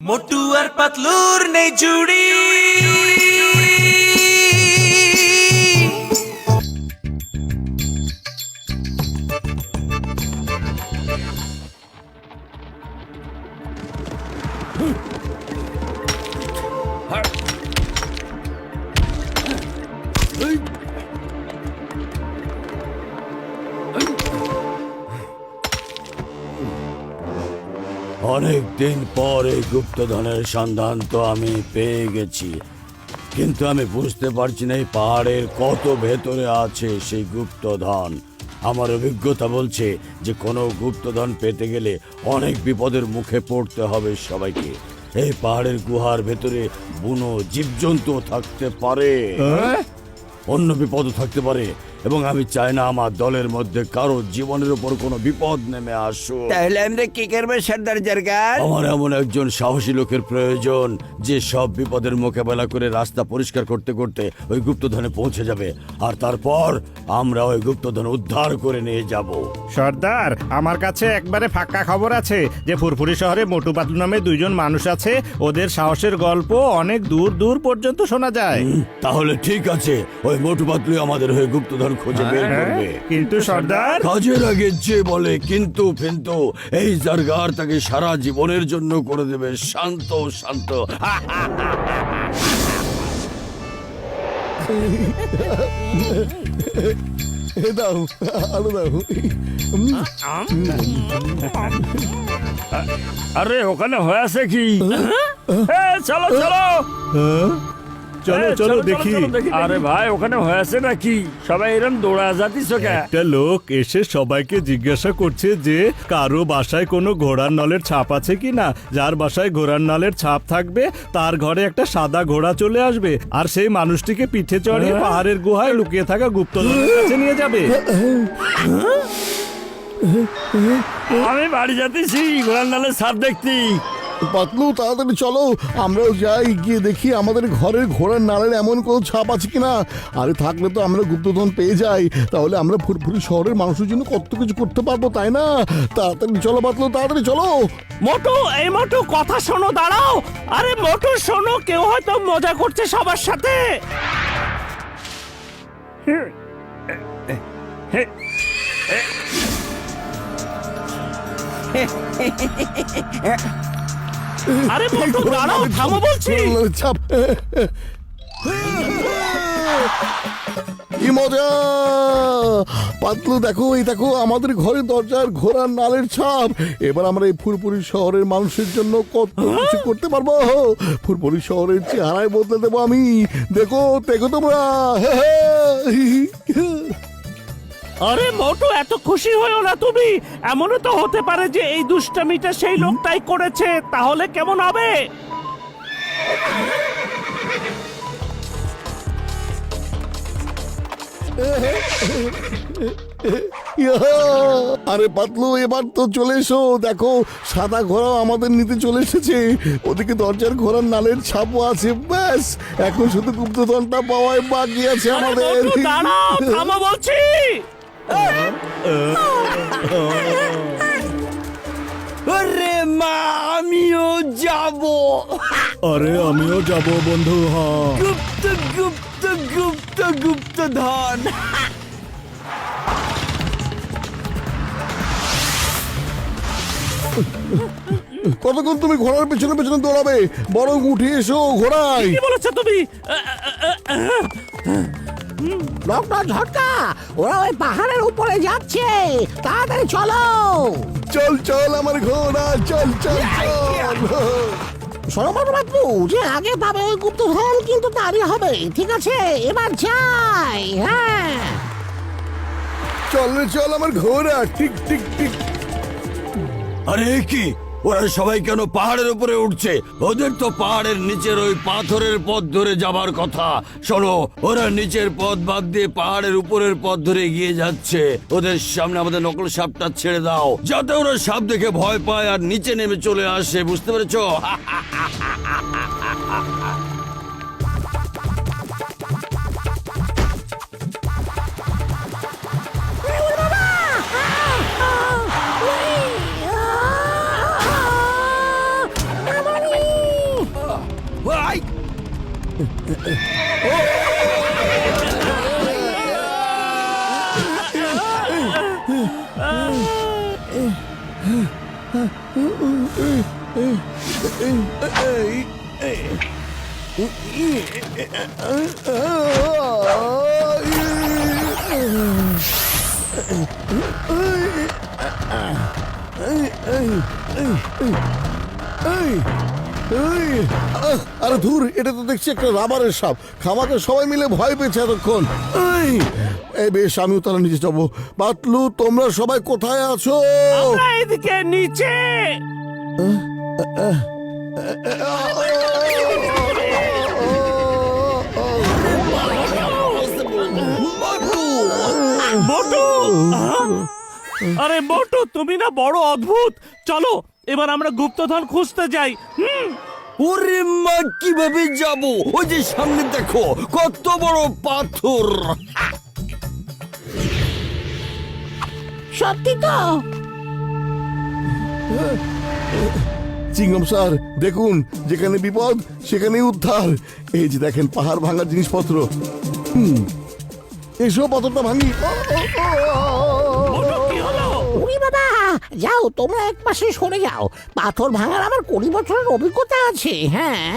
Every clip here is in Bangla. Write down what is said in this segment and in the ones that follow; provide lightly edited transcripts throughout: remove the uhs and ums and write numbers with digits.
মোটু আর পাতলুর নেই জুড়ি। অনেক দিন পর এই গুপ্তধনের সন্ধান তো আমি পেয়ে গেছি, কিন্তু আমি বুঝতে পারছি না এই পাহাড়ের কত ভেতরে আছে সেই গুপ্তধন। আমার অভিজ্ঞতা বলছে যে কোনো গুপ্তধন পেতে গেলে অনেক বিপদের মুখে পড়তে হবে সবাইকে। এই পাহাড়ের গুহার ভেতরে বুনো জীবজন্তু থাকতে পারে, অন্য বিপদও থাকতে পারে, এবং আমি চাই না আমার দলের মধ্যে কারো জীবনের উপর কোনো বিপদ নেমে আসুক। তাহলে আমরা কি করবো সর্দার জারগার? আমার এমন একজন সাহসী লোকের প্রয়োজন যে সব বিপদের মোকাবেলা করে রাস্তা পরিষ্কার করতে করতে ওই গুপ্তধনে পৌঁছে যাবে, আর তারপর আমরা ওই গুপ্তধন উদ্ধার করে নিয়ে যাব। সর্দার, আমার কাছে একবারে ফাঁকা খবর আছে যে ফুরফুরি শহরে মোটু পাতলু নামে দুইজন মানুষ আছে। ওদের সাহসের গল্প অনেক দূর দূর পর্যন্ত শোনা যায়। তাহলে ঠিক আছে, ওই মোটু পাতলু আমাদের হয়ে গুপ্তধন খুঁজে বের করবে। কিন্তু সর্দার, কাজের আগে যে বলে কিন্তু ফিন্তু, এই জারগার তাকে সারা জীবনের জন্য করে দেবে শান্ত শান্ত। দাও আলু দাও। আরে ওখানে হয়েছে কি? চলো চলো চলো চলো দেখি। আরে ভাই, ওখানে হয়েছে নাকি? সবাই এরকম দৌড়া যাতিস কেন? একটা লোক এসে সবাইকে জিজ্ঞাসা করছে যে কারো বাসায় কোনো ঘোড়ার নলের ছাপ আছে কিনা। যার বাসায় ঘোড়ার নলের ছাপ থাকবে তার ঘরে একটা সাদা ঘোড়া চলে আসবে, আর সেই মানুষটিকে পিঠে চড়িয়ে পাহাড়ের গুহায় লুকিয়ে থাকা গুপ্তধনের কাছে নিয়ে যাবে। আমি বাড়ি যাতেছি ঘোড়ার নালের ছাপ দেখতি। পাতলু তাড়াতাড়ি চলো, আমরাও যাই, গিয়ে দেখি আমাদের ঘরের ঘোড়ার নালের এমন কোনো ছাপ আছে কিনা। আরে থাকলে তো আমরা গুপ্তধন পেয়ে যাই, তাহলে আমরা ফুরফুরি শহরের মানুষের জন্য কত কিছু করতে পারবো, তাই না? তাড়াতাড়ি চলো পাতলু, তাড়াতাড়ি চলো। মোটু, এই মোটু, কথা শোনো, দাঁড়াও। আরে মোটু শোনো, কেউ হয়তো মজা করছে সবার সাথে। আরে মোটু দাঁড়াও, থামো বলছি। ছাপ কি মজা! পাতলু দেখো, এই দেখো আমাদের ঘরের দরজার ঘোড়ার নালের ছাপ। এবার আমরা এই ফুরফুরি শহরের মানুষের জন্য কত কিছু করতে পারবো। ফুরফুরি শহরের চেহারায় বদলে দেবো আমি। দেখো দেখো তোমরা। আরে মোটু, এত খুশি হয়েও না তুমি। এমনও তো হতে পারে যে এই দুষ্টামিটা সেই লোকটাই করেছে। তাহলে কেমন হবে? আরে পাতলু, এবার তো চলে এসো। দেখো সাদা ঘোড়া আমাদের নিতে চলে এসেছে। ওদিকে দরজার ঘোড়ার নালের ছাপও আছে। ব্যাস, এখন শুধু গুপ্তধনটা পাওয়াই বাকি আছে আমাদের। দাঁড়াও, থামো বলছি। ওরে মা, আমিও যাব। আরে আমিও যাব বন্ধু। হ্যাঁ, গুপ্ত গুপ্ত গুপ্ত গুপ্তধন। কতক্ষণ তুমি ঘোড়ার পেছনে পেছনে দৌড়াবে? বরং উঠে এসো ঘোড়ায়। কি বলেছো তুমি? ডক্টর ঝটকা, ওরা ওই পাহাড়ের উপরে যাচ্ছে, তাড়াতাড়ি চলো। চল চল আমার ঘোড়া, চল চল চল। সরবর বাবু, যে আগে পাবে ওই গুপ্তধন কিন্তু তারই হবে। ঠিক আছে, এবার যাই। হ্যাঁ, চল রে চল আমার ঘোড়া, ঠিক ঠিক ঠিক। আরে কি, ওরা সবাই কেন পাহাড়ের উপরে উঠছে? ওদের তো পাহাড়ের নিচের ওই পাথরের পথ ধরে যাবার কথা। শোনো, ওরা নিচের পথ বাদ দিয়ে পাহাড়ের উপরের পথ ধরে এগিয়ে যাচ্ছে। ওদের সামনে আমাদের নকল সাপটা ছেড়ে দাও, যাতে ওরা সাপ দেখে ভয় পায় আর নিচে নেমে চলে আসে। বুঝতে পেরেছো? আমারই আই! আরে ধুর, এটা তো দেখছি একটা রাবারের সাপ। খামাকে সবাই মিলে ভয় পেয়েছে এতক্ষণ। এই বেশ, আমিও তাহলে নিচে যাবো। পাতলু, তোমরা সবাই কোথায় আছো? এদিকে নিচে। মোটু! আরে মোটু, তুমি না বড় অদ্ভুত। চলো এবার আমরা গুপ্তধন খুঁজতে যাই। ওরে মা, কিভাবে যাব? ওই যে সামনে দেখো, কত বড় পাথর। সত্যি তো? চিংড়ম স্যার, দেখুন, যেখানে বিপদ সেখানেই উদ্ধার। এই যে দেখেন পাহাড় ভাঙার জিনিসপত্র। এসব পাথরটা ভাঙি। উনি বাবা, যাও তোমরা এক পাশে সরে যাও। পাথর ভাঙার আমার 20 বছরের অভিজ্ঞতা আছে। হ্যাঁ,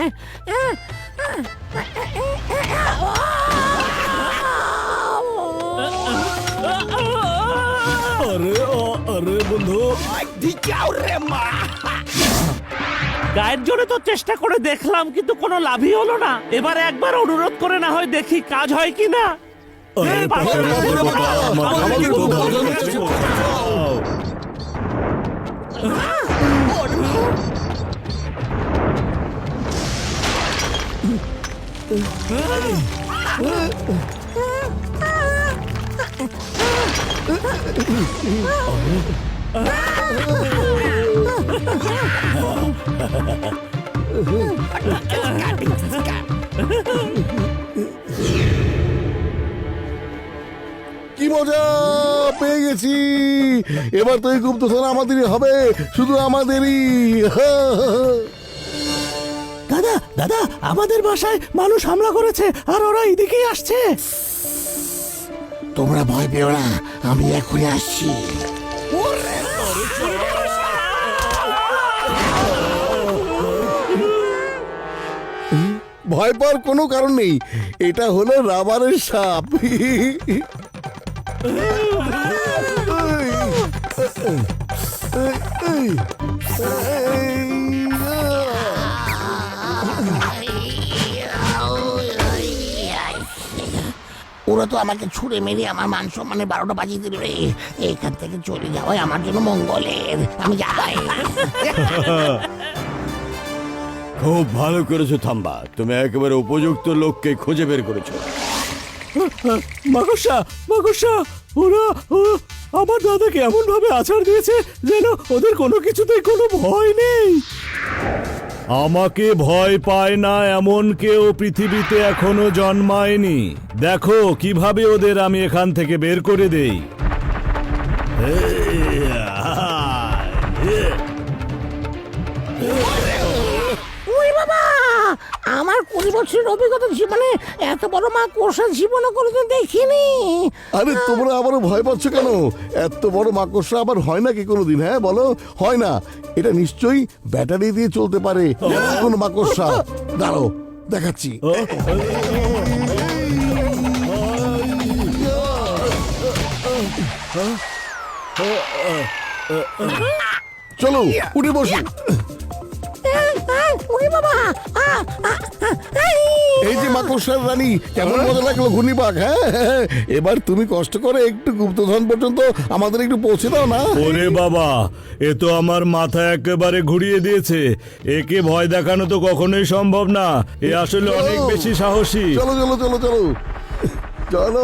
আরে বন্ধু, গায়ের জোরে তো চেষ্টা করে দেখলাম, কিন্তু কোনো লাভই হলো না। এবার একবার অনুরোধ করে না হয় দেখি কাজ হয় কিনা। কি মজা, পেয়ে গেছি। এবার তো এই গুপ্তধন আমাদেরই হবে, শুধু আমাদেরই। দাদা দাদা, আমাদের বাসায় মানুষ হামলা করেছে আর ওরা এদিকেই আসছে। তোমরা ভয় পেও না, আমি এখনই আসছি। ভয় পাওয়ার কোনো কারণ নেই, এটা হলো রাবারের সাপ। ওরা তো আমাকে ছুঁড়ে মেরে আমার মান সম্মানে 12টা বাজিয়ে দিল রে। এখান থেকে চলে যাওয়াই আমার জন্য মঙ্গলের। আমি যাই। খুব ভালো করেছো থাম্বা, তুমি একেবারে উপযুক্ত লোককে খুঁজে বের করেছো। মাকড়সা মাকড়সা, ওরা আমার দাদাকে এমন ভাবে আছাড় দিয়েছে যেন ওদের কোনো কিছুতেই কোনো ভয় নেই। আমাকে ভয় পায় না এমন কেউ পৃথিবীতে এখনো জন্মায়নি। দেখো কিভাবে ওদের আমি এখান থেকে বের করে দেই। ওই বাবা, আমার 20 বছরের অভিজ্ঞতা জীবনে এত বড় মা কোষা জীবনও কোনোদিন দেখিনি। আরে তোমরা আবারও ভয় পাচ্ছ কেন? এত বড় মাকড়সা আবার হয় নাকি কোনোদিন? হ্যাঁ বলো, হয় না। এটা নিশ্চয়ই ব্যাটারি দিয়ে চলতে পারে, কোন মাকড়সা। দাঁড়াও, দেখাচ্ছি। চলো উঠে বসো। ওরে বাবা, এই যে মাকড়সার রানী, কেমন মজা লাগলো ঘূর্ণিপাক। হ্যাঁ, এবার তুমি কষ্ট করে একটু গুপ্তধন পর্যন্ত আমাদের একটু পৌঁছে দাও না। ওরে বাবা, এ তো আমার মাথা একেবারে ঘুরিয়ে দিয়েছে। একে ভয় দেখানো তো কখনোই সম্ভব না। এ আসলে অনেক বেশি সাহসী। চলো চলো চলো চলো চলো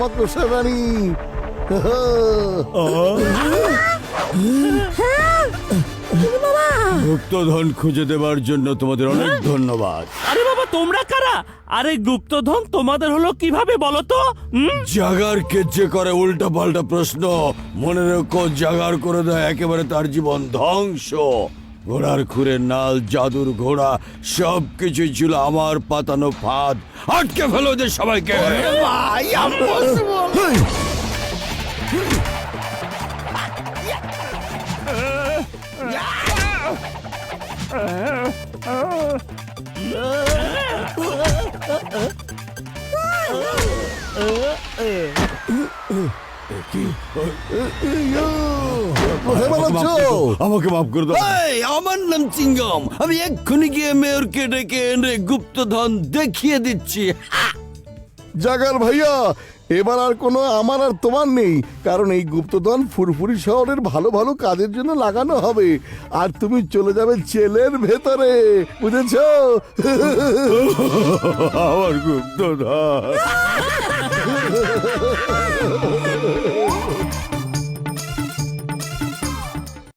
মাকড়সার রানী। গুপ্তধন খুঁজে দেবার জন্য তোমাদের অনেক ধন্যবাদ। আরে বাবা, তোমরা কারা? আরে গুপ্তধন তোমাদের হলো কিভাবে বলো তো? জাগারকে যে করে উল্টা পাল্টা প্রশ্ন, মনে রেখো জাগার করে দেয় একেবারে তার জীবন ধ্বংস। ঘোড়ার খুরের নাল, জাদুর ঘোড়া সব কিছুই ছিল আমার পাতানো ফাঁদ। আটকে ফেলো ওদের সবাইকে। ভাই impossible! কোথায় পালাচ্ছ? আমাকে মাফ করে দাও। এই, আমার নাম চিঙ্গম। আমি এক্ষুনি গিয়ে মেয়রকে ডেকে এনে গুপ্তধন দেখিয়ে দিচ্ছি। জাগার ভাইয়া, এবার আর কোনো আমার আর তোমার নেই, কারণ এই গুপ্তধন ফুরফুরি শহরের ভালো ভালো কাজের জন্য লাগানো হবে, আর তুমি চলে যাবে জেলের ভেতরে, বুঝেছো? আমার গুপ্তধন।